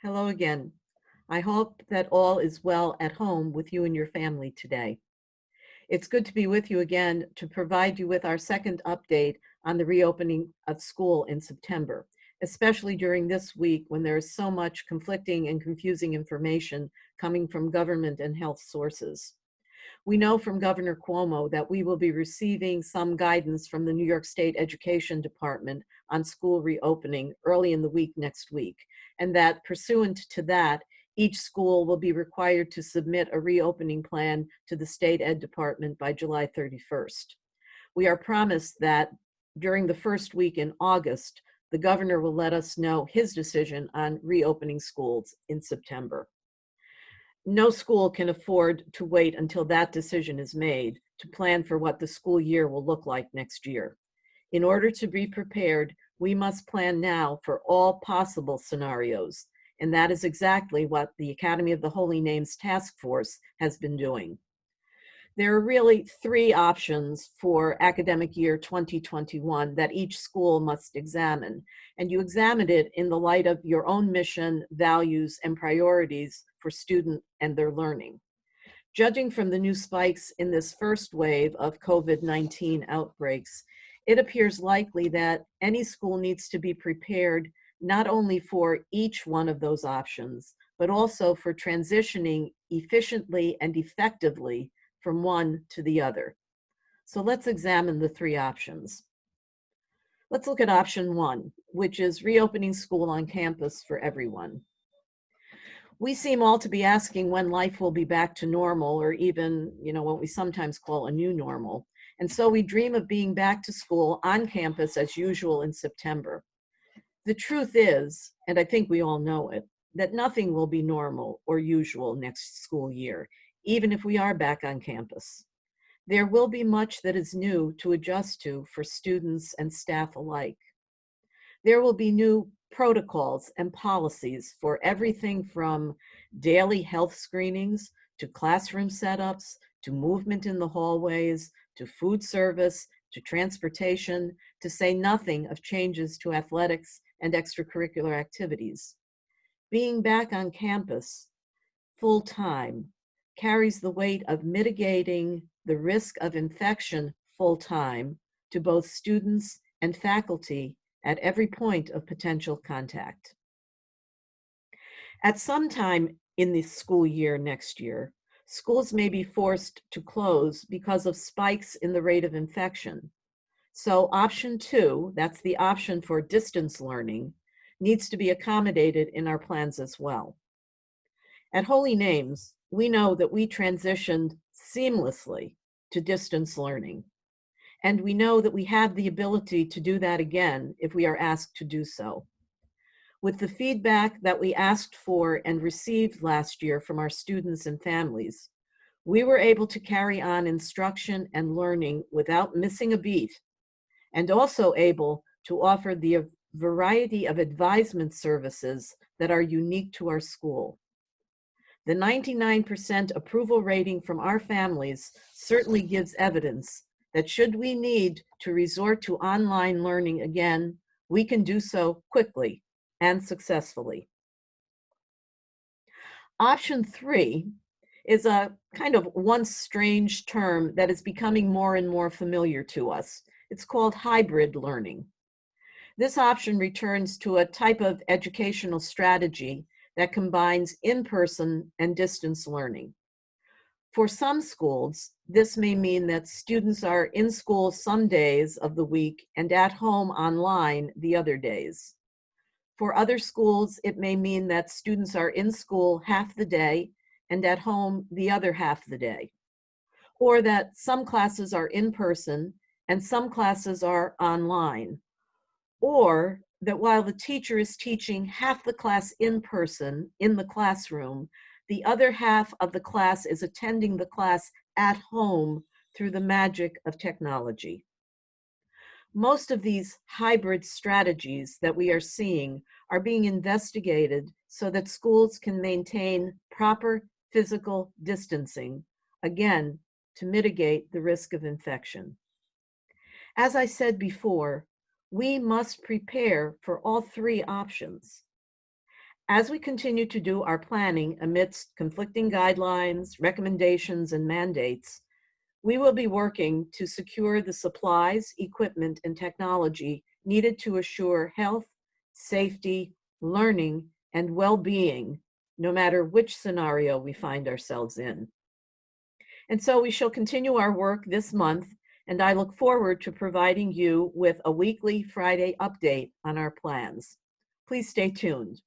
Hello again. I hope that all is well at home with you and your family today. It's good to be with you again to provide you with our second update on the reopening of school in September, especially during this week when there is so much conflicting and confusing information coming from government and health sources. We know from Governor Cuomo that we will be receiving some guidance from the New York State Education Department on school reopening early in the week next week, and that pursuant to that, each school will be required to submit a reopening plan to the State Ed Department by July 31st. We are promised that during the first week in August, the governor will let us know his decision on reopening schools in September. No school can afford to wait until that decision is made to plan for what the school year will look like next year. In order to be prepared, we must plan now for all possible scenarios, and that is exactly what the Academy of the Holy Names Task Force has been doing. There are really three options for academic year 2021 that each school must examine, and you examine it in the light of your own mission, values, and priorities for student and their learning. Judging from the new spikes in this first wave of COVID-19 outbreaks, it appears likely that any school needs to be prepared not only for each one of those options, but also for transitioning efficiently and effectively from one to the other. So let's examine the three options. Let's look at option one, which is reopening school on campus for everyone. We seem all to be asking when life will be back to normal, or even, what we sometimes call a new normal. And so we dream of being back to school on campus as usual in September. The truth is, and I think we all know it, that nothing will be normal or usual next school year, even if we are back on campus. There will be much that is new to adjust to for students and staff alike. There will be new protocols and policies for everything from daily health screenings to classroom setups, to movement in the hallways, to food service, to transportation, to say nothing of changes to athletics and extracurricular activities. Being back on campus full-time carries the weight of mitigating the risk of infection full-time to both students and faculty at every point of potential contact. At some time in the school year next year, schools may be forced to close because of spikes in the rate of infection. So option two, that's the option for distance learning, needs to be accommodated in our plans as well. At Holy Names, we know that we transitioned seamlessly to distance learning. And we know that we have the ability to do that again if we are asked to do so. With the feedback that we asked for and received last year from our students and families, we were able to carry on instruction and learning without missing a beat, and also able to offer the variety of advisement services that are unique to our school. The 99% approval rating from our families certainly gives evidence that should we need to resort to online learning again, we can do so quickly and successfully. Option three is a kind of once strange term that is becoming more and more familiar to us. It's called hybrid learning. This option returns to a type of educational strategy that combines in-person and distance learning. For some schools, this may mean that students are in school some days of the week and at home online the other days. For other schools, it may mean that students are in school half the day and at home the other half the day. Or that some classes are in person and some classes are online. Or that while the teacher is teaching half the class in person in the classroom, the other half of the class is attending the class at home through the magic of technology. Most of these hybrid strategies that we are seeing are being investigated so that schools can maintain proper physical distancing, again, to mitigate the risk of infection. As I said before, we must prepare for all three options. As we continue to do our planning amidst conflicting guidelines, recommendations, and mandates, we will be working to secure the supplies, equipment, and technology needed to assure health, safety, learning, and well-being, no matter which scenario we find ourselves in. And so we shall continue our work this month, and I look forward to providing you with a weekly Friday update on our plans. Please stay tuned.